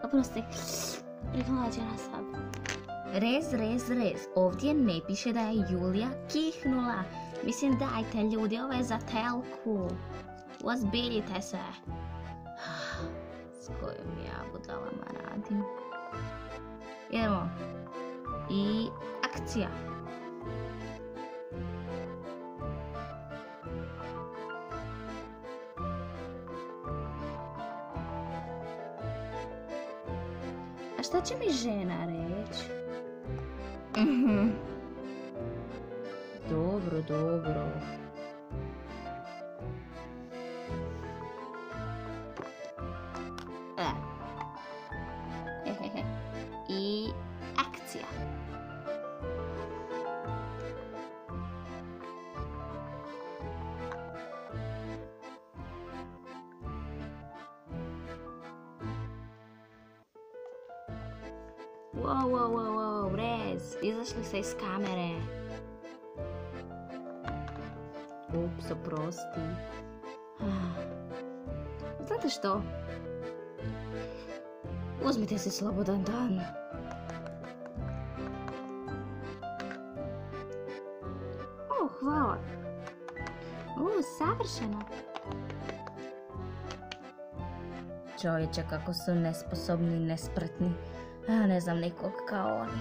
Oprosti, priglađena sam. Rez. Ovdje ne piše da je Julija kihnula. Mislim, dajte ljudi, ovo je za telku. Uozbiljite se. S kojom ja budalama radim. Idemo. I akcija. A šta će mi žena reći? Dobro. I akcija. Wow, Rez, izašli ste iz kamere. Ups, oprosti. Znate što? Uzmite si slobodan dan. Hvala. Savršeno. Čovječe, kako su nesposobni i nespretni. Ne znam nikog kao oni.